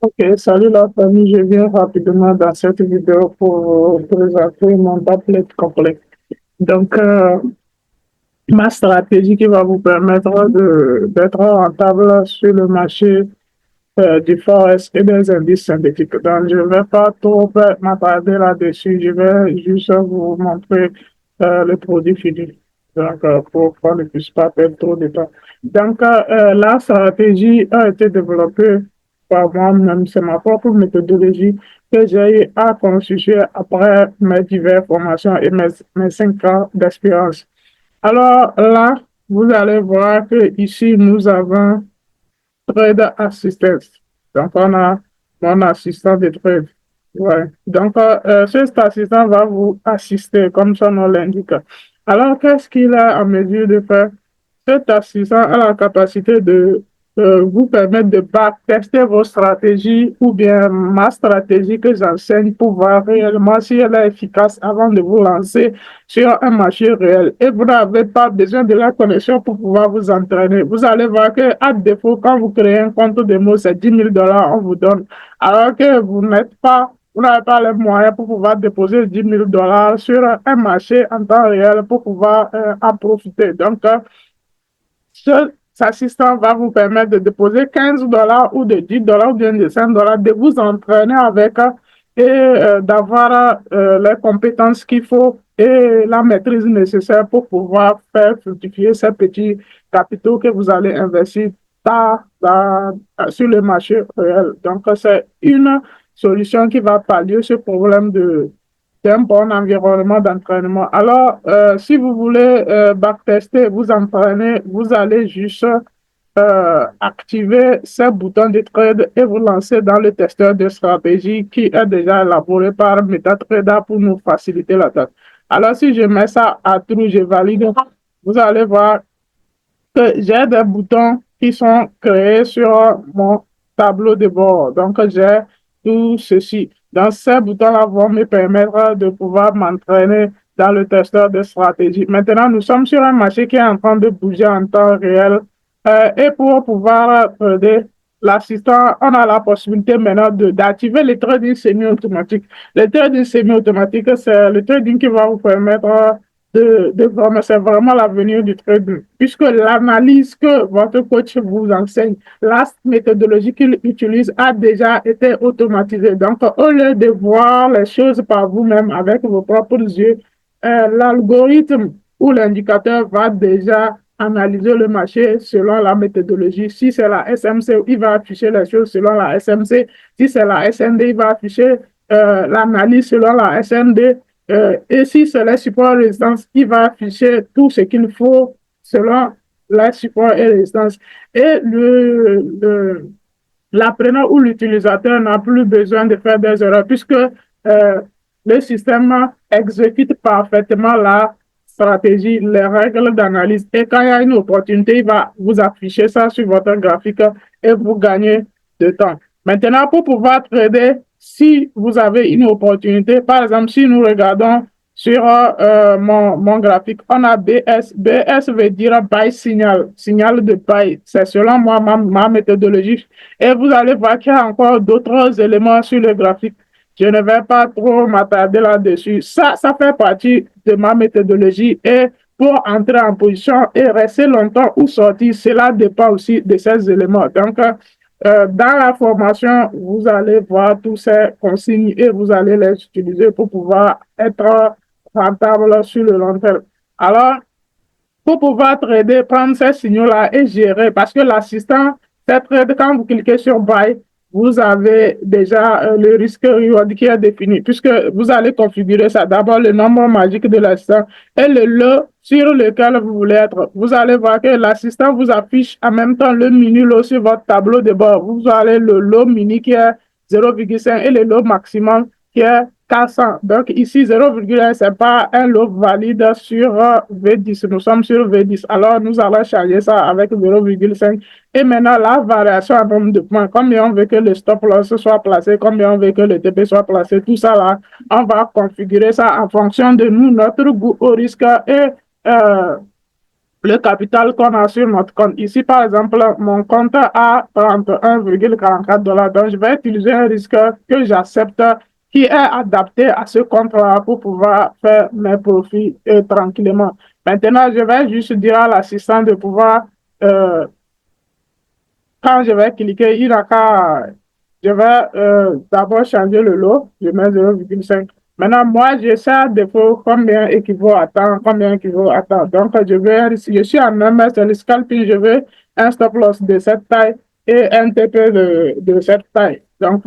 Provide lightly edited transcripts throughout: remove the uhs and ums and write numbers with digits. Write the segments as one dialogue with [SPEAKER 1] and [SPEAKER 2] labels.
[SPEAKER 1] Ok, salut la famille, je viens rapidement dans cette vidéo pour présenter mon template complet. Donc, ma stratégie qui va vous permettre d'être rentable sur le marché du Forex et des indices synthétiques. Donc, je ne vais pas trop m'attarder là-dessus, je vais juste vous montrer le produit fini. Donc, pour qu'on ne puisse pas perdre trop de temps. Donc, la stratégie a été développée par moi-même, c'est ma propre méthodologie que j'ai eu à constituer après mes diverses formations et mes 5 ans d'expérience. Alors là, vous allez voir que ici nous avons Trade Assistance. Donc, on a mon assistant de trade. Ouais. Donc, cet assistant va vous assister, comme son nom l'indique. Alors, qu'est-ce qu'il a en mesure de faire? Cet assistant a la capacité de vous permettre de tester vos stratégies ou bien ma stratégie que j'enseigne pour voir réellement si elle est efficace avant de vous lancer sur un marché réel. Et vous n'avez pas besoin de la connexion pour pouvoir vous entraîner. Vous allez voir que, à défaut, quand vous créez un compte démo, c'est 10 000 $ on vous donne. Alors que vous n'avez pas les moyens pour pouvoir déposer 10 000 $ sur un marché en temps réel pour pouvoir en profiter. Donc, cet assistant va vous permettre de déposer 15 $ ou de 10 $ ou bien de 5 $, de vous entraîner avec et d'avoir les compétences qu'il faut et la maîtrise nécessaire pour pouvoir faire fructifier ces petits capitaux que vous allez investir sur le marché réel. Donc, c'est une solution qui va pallier ce problème d'un bon environnement d'entraînement. Alors, si vous voulez backtester, vous entraîner, vous allez juste activer ce bouton de trade et vous lancer dans le testeur de stratégie qui est déjà élaboré par MetaTrader pour nous faciliter la tâche. Alors, si je mets ça à true, je valide, vous allez voir que j'ai des boutons qui sont créés sur mon tableau de bord. Donc, j'ai tout ceci. Donc, ces boutons-là vont me permettre de pouvoir m'entraîner dans le testeur de stratégie. Maintenant, nous sommes sur un marché qui est en train de bouger en temps réel. Et pour pouvoir trader, l'assistant, on a la possibilité maintenant d'activer le trading semi-automatique. Le trading semi-automatique, c'est le trading qui va vous permettre vraiment, c'est vraiment l'avenir du trading, puisque l'analyse que votre coach vous enseigne, la méthodologie qu'il utilise a déjà été automatisée. Donc, au lieu de voir les choses par vous-même avec vos propres yeux, l'algorithme ou l'indicateur va déjà analyser le marché selon la méthodologie. Si c'est la SMC, il va afficher les choses selon la SMC. Si c'est la SND, il va afficher l'analyse selon la SND. Et si c'est les supports résistance, il va afficher tout ce qu'il faut selon les supports et résistance. Et l'apprenant ou l'utilisateur n'a plus besoin de faire des erreurs puisque le système exécute parfaitement la stratégie, les règles d'analyse. Et quand il y a une opportunité, il va vous afficher ça sur votre graphique et vous gagnez de temps. Maintenant, pour pouvoir trader, si vous avez une opportunité, par exemple, si nous regardons sur mon graphique, on a BS. BS veut dire buy signal, signal de buy. C'est selon moi ma méthodologie. Et vous allez voir qu'il y a encore d'autres éléments sur le graphique. Je ne vais pas trop m'attarder là-dessus. Ça fait partie de ma méthodologie et pour entrer en position et rester longtemps ou sortir, cela dépend aussi de ces éléments. Donc, dans la formation, vous allez voir tous ces consignes et vous allez les utiliser pour pouvoir être rentable sur le long terme. Alors, pour pouvoir trader, prendre ces signaux-là et gérer, parce que l'assistant, c'est trade, quand vous cliquez sur Buy, vous avez déjà le risque reward qui est défini, puisque vous allez configurer ça. D'abord, le nombre magique de l'assistant et le lot sur lequel vous voulez être. Vous allez voir que l'assistant vous affiche en même temps le mini lot sur votre tableau de bord. Vous avez le lot mini qui est 0,5 et le lot maximum qui est 400. Donc ici, 0,1, ce n'est pas un lot valide sur V10. Nous sommes sur V10. Alors, nous allons changer ça avec 0,5. Et maintenant, la variation en nombre de points. Combien on veut que le stop loss soit placé, combien on veut que le TP soit placé, tout ça là, on va configurer ça en fonction de nous, notre goût au risque et le capital qu'on a sur notre compte. Ici, par exemple, mon compte a 31,44 $. Donc, je vais utiliser un risque que j'accepte qui est adapté à ce compte-là pour pouvoir faire mes profits tranquillement. Maintenant, je vais juste dire à l'assistant de pouvoir, quand je vais cliquer, il n'a qu'à, je vais d'abord changer le lot, je mets 0,5. Maintenant, moi, je sais à défaut combien équivaut à temps, combien équivaut à temps. Donc, je suis en même sur le scalping, je veux un stop loss de cette taille et un TP de cette taille. Donc,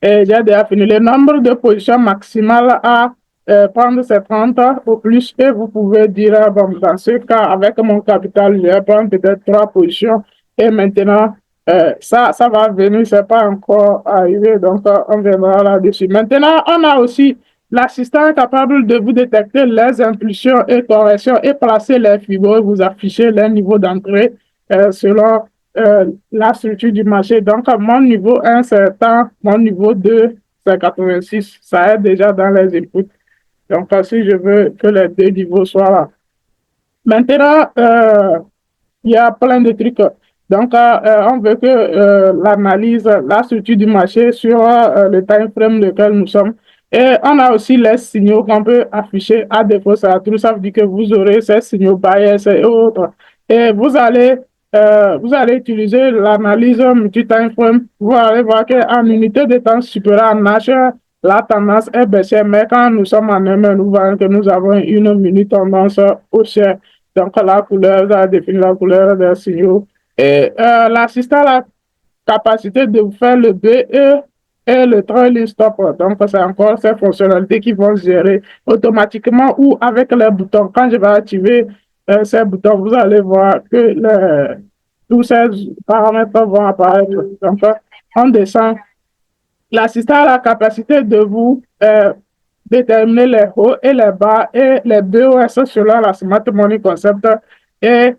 [SPEAKER 1] et j'ai déjà fini. Le nombre de positions maximales à prendre, c'est 30 au plus. Et vous pouvez dire, bon, dans ce cas, avec mon capital, je vais prendre peut-être 3 positions. Et maintenant, ça va venir, c'est pas encore arrivé. Donc, on verra là-dessus. Maintenant, on a aussi l'assistant capable de vous détecter les impulsions et corrections et placer les fibres, vous afficher les niveaux d'entrée selon la structure du marché. Donc, mon niveau 1, c'est temps, mon niveau 2, c'est 86. Ça est déjà dans les inputs. Donc, si je veux que les deux niveaux soient là. Maintenant, il y a plein de trucs. Donc, on veut que l'analyse, la structure du marché sur le time frame lequel nous sommes. Et on a aussi les signaux qu'on peut afficher à défaut. Ça veut dire que vous aurez ces signaux bias et autres. Et vous allez utiliser l'analyse multi-time frame. Vous allez voir qu'en unité de temps supérieure en H, la tendance est baissière. Mais quand nous sommes en M, nous voyons que nous avons une minute tendance haussière. Donc, la couleur, vous allez définir la couleur des signaux. Et l'assistant a la capacité de vous faire le B et le trailing stop. Donc, c'est encore ces fonctionnalités qui vont gérer automatiquement ou avec les boutons. Quand je vais activer ces boutons, vous allez voir que tous ces paramètres vont apparaître. Donc, on descend. L'assistant a la capacité de vous déterminer les hauts et les bas et les BOS selon la Smart Money Concept et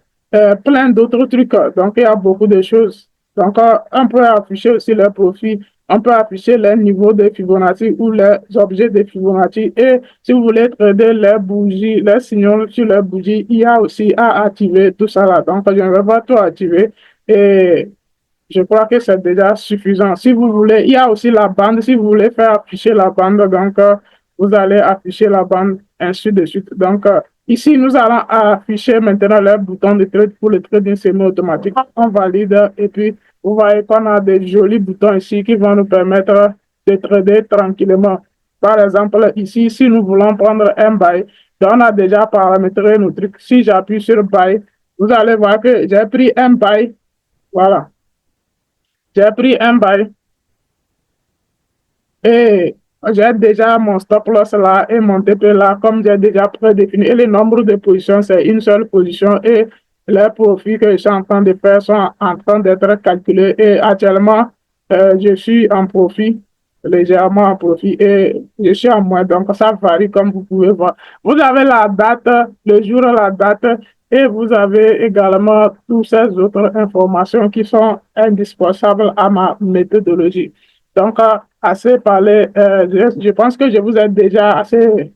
[SPEAKER 1] plein d'autres trucs. Donc, il y a beaucoup de choses. Donc, on peut afficher aussi les profits, on peut afficher les niveaux de Fibonacci ou les objets de Fibonacci. Et si vous voulez trader les bougies, les signaux sur les bougies, il y a aussi à activer tout ça là. Donc, je ne vais pas tout activer. Et je crois que c'est déjà suffisant. Si vous voulez, il y a aussi la bande. Si vous voulez faire afficher la bande, donc vous allez afficher la bande, ainsi de suite. Donc, ici, nous allons afficher maintenant le bouton de trade pour le trading semi-automatique. On valide et puis vous voyez qu'on a des jolis boutons ici qui vont nous permettre de trader tranquillement. Par exemple, ici, si nous voulons prendre un buy, donc on a déjà paramétré nos trucs. Si j'appuie sur buy, vous allez voir que j'ai pris un buy. Voilà. J'ai pris un bail et j'ai déjà mon stop loss là et mon TP là, comme j'ai déjà prédéfini. Et le nombre de positions, c'est une seule position et les profits que je suis en train de faire sont en train d'être calculés. Et actuellement, je suis en profit, légèrement en profit et je suis en moins. Donc, ça varie comme vous pouvez voir. Vous avez la date, le jour, la date et vous avez également toutes ces autres informations qui sont indispensables à ma méthodologie. Donc, assez parlé, je pense que je vous ai déjà assez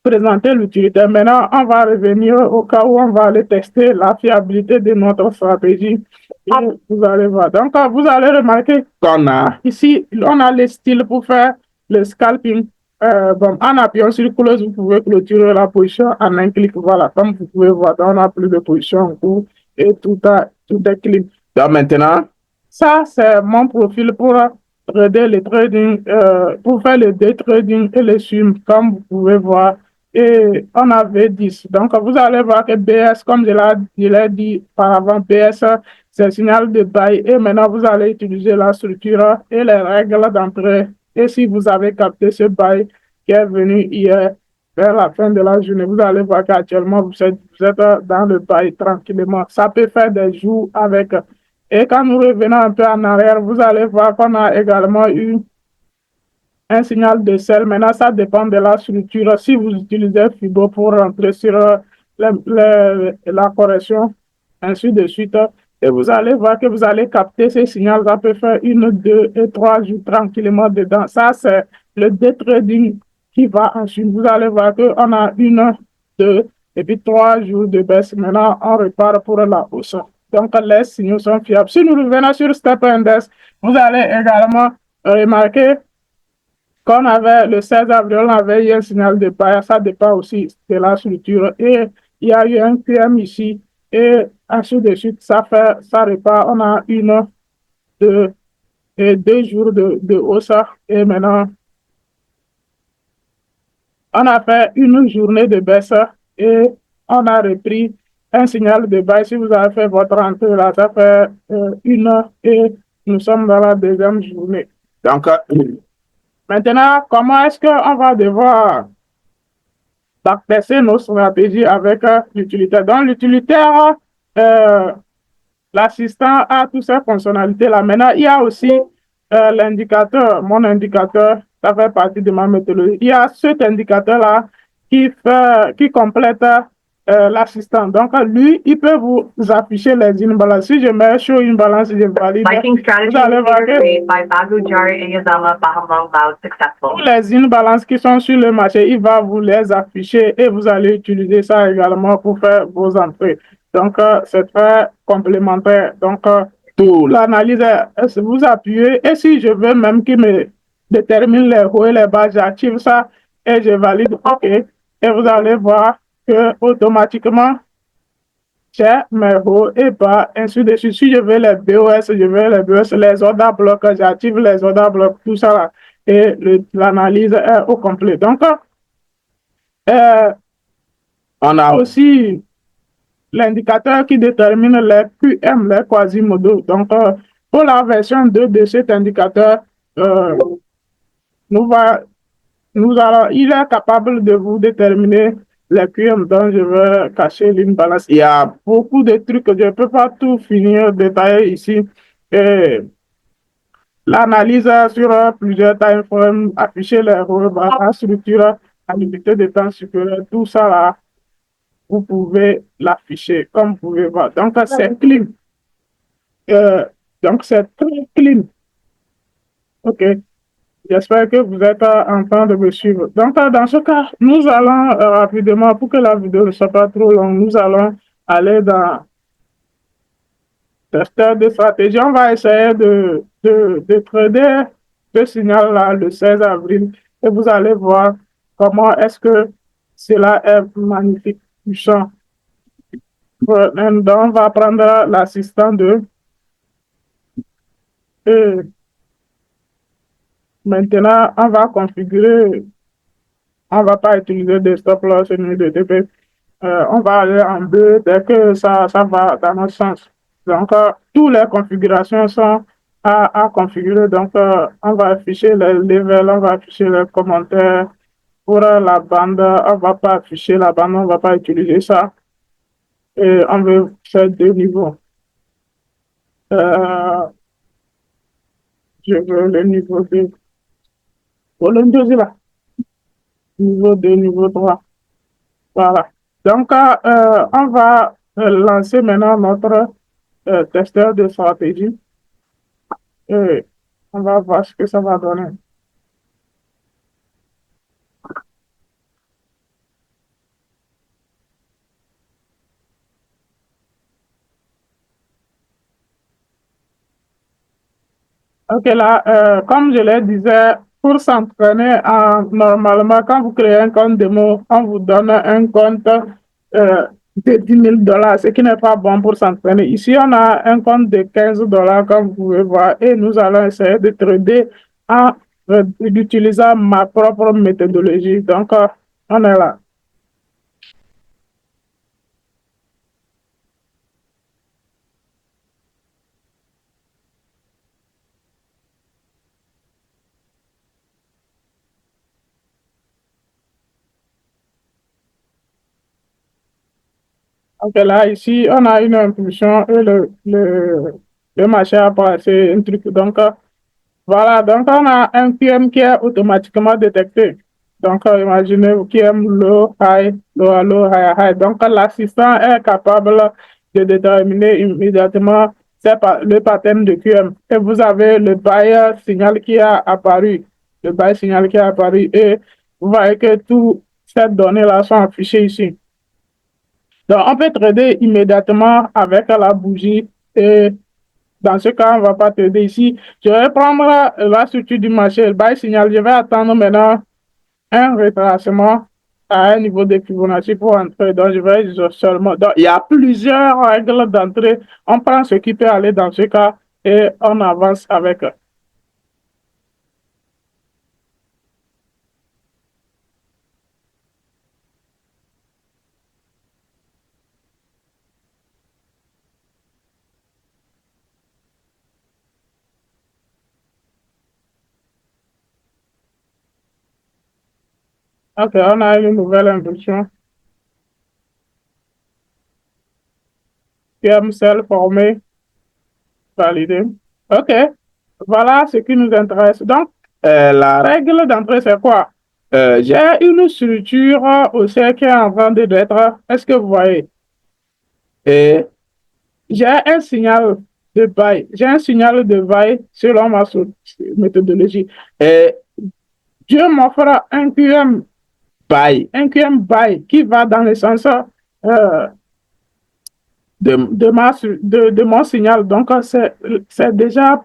[SPEAKER 1] présenté l'utilité. Maintenant, on va revenir au cas où on va aller tester la fiabilité de notre stratégie. Et vous allez voir. Donc, vous allez remarquer qu'on a ici, on a les styles pour faire le scalping. Bon, en appuyant sur close, vous pouvez clôturer la position en un clic. Voilà, comme vous pouvez voir, on a plus de position en cours et tout est clean. Donc maintenant, ça, c'est mon profil pour trader le trading, pour faire le day trading et le swim, comme vous pouvez voir. Et on avait 10. Donc, vous allez voir que BS, comme je l'ai dit par avant, BS, c'est le signal de buy. Et maintenant, vous allez utiliser la structure et les règles d'entrée. Et si vous avez capté ce buy qui est venu hier vers la fin de la journée, vous allez voir qu'actuellement, vous êtes dans le buy tranquillement. Ça peut faire des jours avec. Et quand nous revenons un peu en arrière, vous allez voir qu'on a également eu un signal de sel. Maintenant, ça dépend de la structure. Si vous utilisez Fibo pour rentrer sur la correction, ainsi de suite, et vous allez voir que vous allez capter ces signaux. Ça peut faire 1, 2 et 3 jours tranquillement dedans. Ça, c'est le day trading qui va ensuite. Vous allez voir qu'on a 1, 2 et puis 3 jours de baisse. Maintenant, on repart pour la hausse. Donc, les signaux sont fiables. Si nous revenons sur Step Index, vous allez également remarquer qu'on avait le 16 avril, on avait eu un signal de bas. Ça dépend aussi de la structure. Et il y a eu un QM ici. Et ainsi de suite, ça repart. On a deux, 2 jours de hausse. Et maintenant, on a fait une journée de baisse et on a repris un signal de baisse. Si vous avez fait votre entrée là, ça fait 1 heure et nous sommes dans la deuxième journée. Donc, maintenant, comment est-ce qu'on va devoir backtester nos stratégies avec l'utilitaire? Donc, l'utilitaire, euh, l'assistant a toutes ces fonctionnalités-là. Maintenant, il y a aussi l'indicateur, mon indicateur, ça fait partie de ma méthodologie. Il y a cet indicateur-là qui complète l'assistant. Donc, lui, il peut vous afficher les imbalances. Si je mets sur une balance, je valide. Vous allez voir que tous les imbalances qui sont sur le marché, il va vous les afficher et vous allez utiliser ça également pour faire vos entrées. Donc, c'est très complémentaire. Donc, pour l'analyse, vous appuyez. Et si je veux même qu'il me détermine les hauts et les bas, j'active ça et je valide OK. Et vous allez voir que automatiquement, j'ai mes hauts et bas, ainsi de suite. Si je veux les BOS, je veux les BOS, les ordres blocs, j'active les ordres blocs, tout ça là. Et l'analyse est au complet. Donc, on a aussi l'indicateur qui détermine les QM, les quasi-modaux. Donc, pour la version 2 de cet indicateur, il est capable de vous déterminer les QM dont je vais cacher l'imbalance. Il y a beaucoup de trucs que je ne peux pas tout finir détailler ici. L'analyse sur plusieurs time frames, afficher les rôles, la structure, la limite de temps supérieur, tout ça là, vous pouvez l'afficher comme vous pouvez voir. Donc, c'est clean. Donc, c'est très clean. OK. J'espère que vous êtes en train de me suivre. Donc, dans ce cas, nous allons rapidement, pour que la vidéo ne soit pas trop longue, nous allons aller dans testeur de stratégie. On va essayer de trader ce signal-là le 16 avril et vous allez voir comment est-ce que cela est magnifique, puissant. Donc, on va prendre l'assistant 2. Et maintenant, on va configurer, on ne va pas utiliser des stop loss ni de TP. On va aller en 2 dès que ça va dans notre sens. Donc, toutes les configurations sont à configurer. Donc, on va afficher les levels, on va afficher les commentaires. Pour la bande, on ne va pas afficher la bande, on ne va pas utiliser ça. Et on veut faire 2 niveaux. Je veux le niveau 2. Pour le deuxième, là. Niveau 2, niveau 3. Voilà. Donc, on va lancer maintenant notre testeur de stratégie. Et on va voir ce que ça va donner. OK, là, comme je le disais, pour s'entraîner, normalement, quand vous créez un compte démo, on vous donne un compte de 10 000 $, ce qui n'est pas bon pour s'entraîner. Ici, on a un compte de 15 $, comme vous pouvez voir, et nous allons essayer de trader en utilisant ma propre méthodologie. Donc, on est là. Donc là, ici, on a une impulsion et le marché a passé un truc. Donc, voilà, donc on a un QM qui est automatiquement détecté. Donc, imaginez QM low, high, low, low, high, high. Donc, l'assistant est capable de déterminer immédiatement le pattern de QM. Et vous avez le buy signal qui a apparu. Le buy signal qui a apparu. Et vous voyez que toutes ces données-là sont affichées ici. Donc, on peut trader immédiatement avec la bougie et dans ce cas, on ne va pas trader ici. Je vais prendre la structure du marché, le buy signal. Je vais attendre maintenant un retracement à un niveau de Fibonacci pour entrer. Donc, je vais seulement. Donc, il y a plusieurs règles d'entrée. On prend ce qui peut aller dans ce cas et on avance avec. OK, on a une nouvelle impulsion. PMCL formé, validé. OK, voilà ce qui nous intéresse. Donc, la règle d'entrée, c'est quoi? J'ai une structure aussi qui est en train d'être. Est-ce que vous voyez? Et j'ai un signal de bail. J'ai un signal de bail selon ma méthodologie. Et Dieu m'offre un QM bail. Un QM bail qui va dans le sens de mon signal. Donc, c'est déjà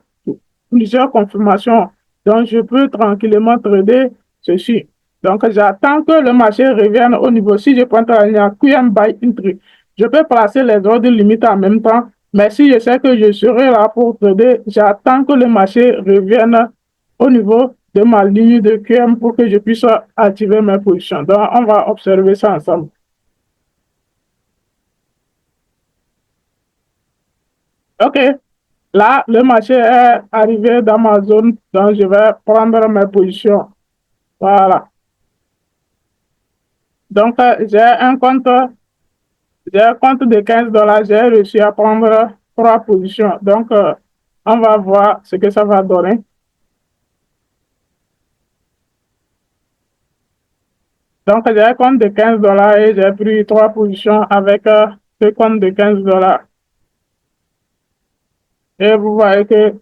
[SPEAKER 1] plusieurs confirmations. Donc, je peux tranquillement trader ceci. Donc, j'attends que le marché revienne au niveau. Si je prends la ligne QM by entry, je peux placer les ordres limites en même temps. Mais si je sais que je serai là pour trader, j'attends que le marché revienne au niveau de ma ligne de QM pour que je puisse activer mes positions. Donc, on va observer ça ensemble. OK. Là, le marché est arrivé dans ma zone, donc je vais prendre mes positions. Voilà. Donc, j'ai un compte de $15. J'ai réussi à prendre trois positions. Donc, on va voir ce que ça va donner. Donc, j'ai un compte de $15 et j'ai pris trois positions avec ce compte de $15. Et vous voyez que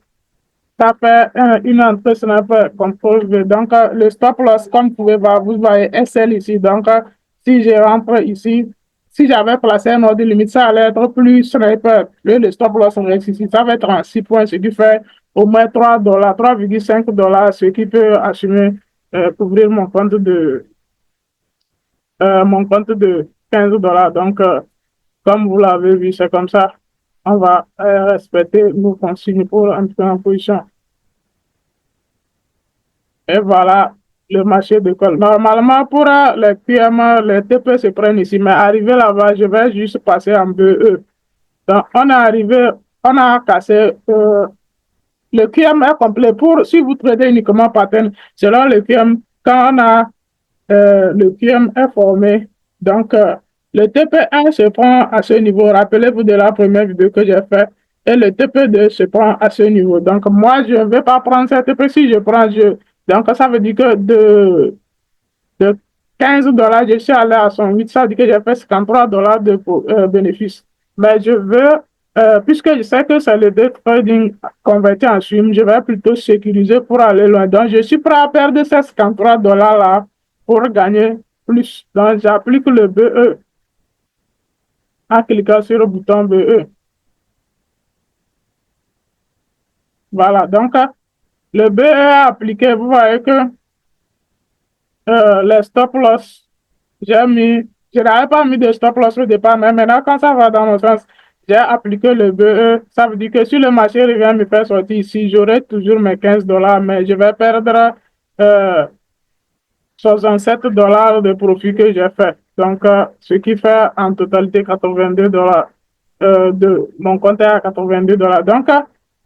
[SPEAKER 1] ça fait une entrée snap contrôle V. Donc, le stop loss, comme vous pouvez voir, vous voyez SL ici. Donc, si je rentre ici, si j'avais placé un ordre limite, ça allait être plus sniper. Le stop loss reste ici. Ça va être en 6 points, ce qui fait au moins $3, $3,5, ce qui peut assumer couvrir mon compte de $15. Donc, comme vous l'avez vu, c'est comme ça. On va respecter nos consignes pour entrer en position. Et voilà le marché de col. Normalement, pour les PMA, les TP se prennent ici, mais arrivé là-bas, je vais juste passer en BE. Donc, on est arrivé, on a cassé le QM est complet. Pour, si vous tradez uniquement pattern, selon le QM, quand on a le QM est formé, donc le TP1 se prend à ce niveau. Rappelez-vous de la première vidéo que j'ai faite. Et le TP2 se prend à ce niveau. Donc, moi, je ne vais pas prendre ce TP. Si je prends, donc, ça veut dire que de $15, je suis allé à 108. Ça veut dire que j'ai fait $53 de bénéfice. Mais je veux, puisque je sais que c'est le day trading converti en swim, je vais plutôt sécuriser pour aller loin. Donc, je suis prêt à perdre ces $53-là pour gagner plus. Donc, j'applique le BE en cliquant sur le bouton BE. Voilà. Donc, le BE est appliqué. Vous voyez que les stop loss, je n'avais pas mis de stop loss au départ, mais maintenant, quand ça va dans mon sens, j'ai appliqué le BE. Ça veut dire que si le marché revient me faire sortir ici, j'aurai toujours mes $15, mais je vais perdre $67 de profit que j'ai fait. Donc, ce qui fait en totalité $82. Mon compte est à $82. Donc,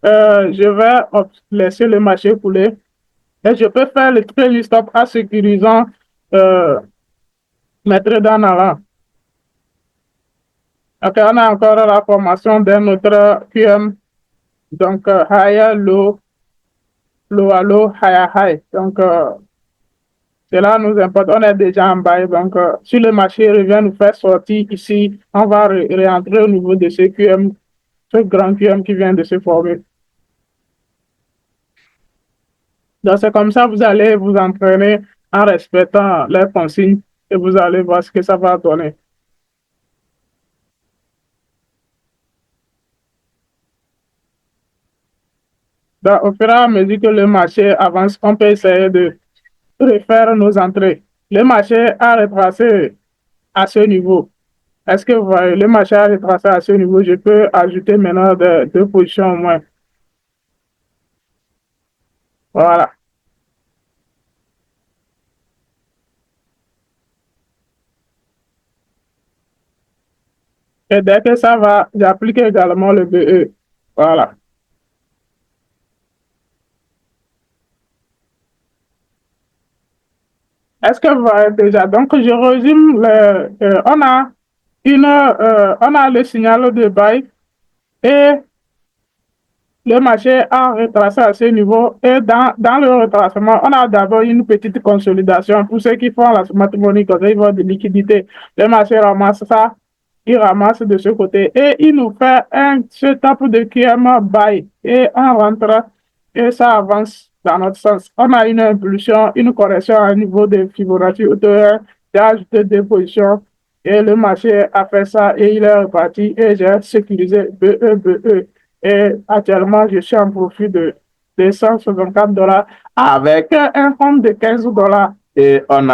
[SPEAKER 1] je vais laisser le marché couler et je peux faire le trailing stop en sécurisant mes trades en allant. OK, on a encore la formation d'un autre QM. Donc, high, low, low à low, high à high. Donc, cela nous importe. On est déjà en bas. Donc, si le marché revient nous faire sortir ici, on va réentrer au niveau de ce QM, ce grand QM qui vient de se former. Donc, c'est comme ça, vous allez vous entraîner en respectant les consignes et vous allez voir ce que ça va donner. Au fur et à mesure que le marché avance, on peut essayer de refaire nos entrées. Le marché a retracé à ce niveau. Est-ce que vous voyez, le marché a retracé à ce niveau? Je peux ajouter maintenant deux positions au moins. Voilà. Et dès que ça va, j'applique également le BE. Voilà. Est-ce que vous voyez déjà? Donc, je résume. On a le signal de bail et le marché a retracé à ce niveau. Et dans le retracement, on a d'abord une petite consolidation. Pour ceux qui font la smart money, quand ils vont de liquidité, le marché ramasse ça, il ramasse de ce côté et il nous fait un setup de QM buy et on rentre et ça avance dans notre sens. On a une impulsion, une correction à un niveau de Fibonacci hauteur, j'ai ajouté deux positions et le marché a fait ça et il est reparti et j'ai sécurisé BE. Et actuellement, je suis en profit de 164 $ avec un compte de 15 $. Et on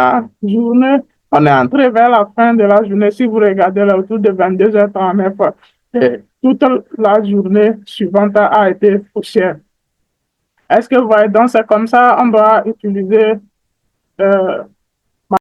[SPEAKER 1] est entré vers la fin de la journée. Si vous regardez là, autour de 22h39, et toute la journée suivante a été poussière. Est-ce que vous voyez, donc c'est comme ça, on doit utiliser